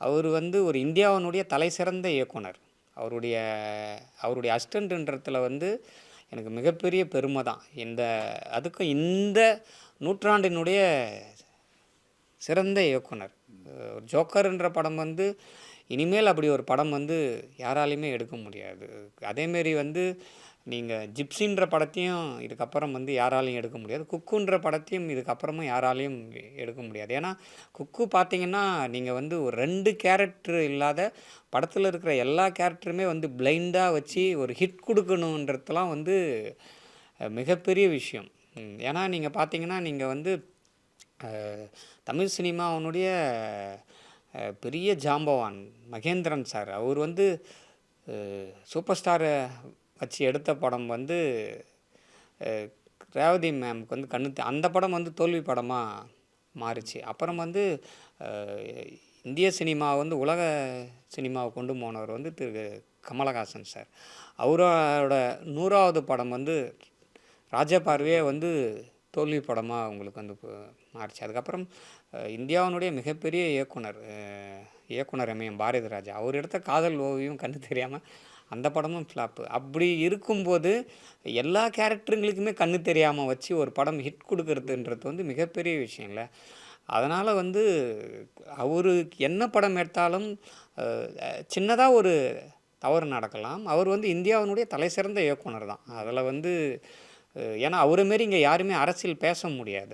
அவர் வந்து ஒரு இந்தியாவினுடைய தலைசிறந்த இயக்குனர். அவருடைய அவருடைய அசிஸ்டண்ட்ன்றதுல வந்து எனக்கு மிகப்பெரிய பெருமை தான். அதுக்கும் இந்த நூற்றாண்டினுடைய சிறந்த இயக்குனர். ஜோக்கர்ன்ற படம் வந்து இனிமேல் அப்படி ஒரு படம் வந்து யாராலையுமே எடுக்க முடியாது. அதேமாரி வந்து நீங்கள் ஜிப்சின்ற படத்தையும் இதுக்கப்புறம் வந்து யாராலையும் எடுக்க முடியாது. குக்குன்ற படத்தையும் இதுக்கப்புறமும் யாராலையும் எடுக்க முடியாது. ஏன்னா குக்கு பார்த்தீங்கன்னா நீங்கள் வந்து ஒரு 2 கேரக்டர் இல்லாத படத்தில் இருக்கிற எல்லா கேரக்டருமே வந்து பிளைண்டாக வச்சு ஒரு ஹிட் கொடுக்கணுன்றதுலாம் வந்து மிகப்பெரிய விஷயம். ஏன்னா நீங்கள் பார்த்தீங்கன்னா நீங்கள் வந்து தமிழ் சினிமாவினுடைய பெரிய ஜாம்பவான் மகேந்திரன் சார். அவர் வந்து சூப்பர் ஸ்டாரை வச்சு எடுத்த படம் வந்து ரேவதி மேம்க்கு வந்து அந்த படம் வந்து தோல்வி படமாக மாறிச்சு. அப்புறம் வந்து இந்திய சினிமா வந்து உலக சினிமாவை கொண்டு போனவர் வந்து திரு கமலஹாசன் சார். அவரோட 100வது படம் வந்து ராஜபார்வையே வந்து தோல்வி படமாக உங்களுக்கு வந்து மாறிச்சு. அதுக்கப்புறம் இந்தியாவினுடைய மிகப்பெரிய இயக்குனர் எம்ஏஎம் பாரதிராஜா. அவர் எடுத்த காதல் ஓவியம் கண்ணு தெரியாமல் அந்த படமும் ஃப்ளாப்பு. அப்படி இருக்கும்போது எல்லா கேரக்டருங்களுக்குமே கண்ணு தெரியாமல் வச்சு ஒரு படம் ஹிட் கொடுக்கறதுன்றது வந்து மிகப்பெரிய விஷயம் இல்லை. அதனால் வந்து அவரு என்ன படம் எடுத்தாலும் சின்னதாக ஒரு தவறு நடக்கலாம். அவர் வந்து இந்தியாவினுடைய தலைசிறந்த இயக்குனர் தான். அதில் வந்து ஏன்னா அவரை மாரி இங்கே யாருமே அரசியல் பேச முடியாது.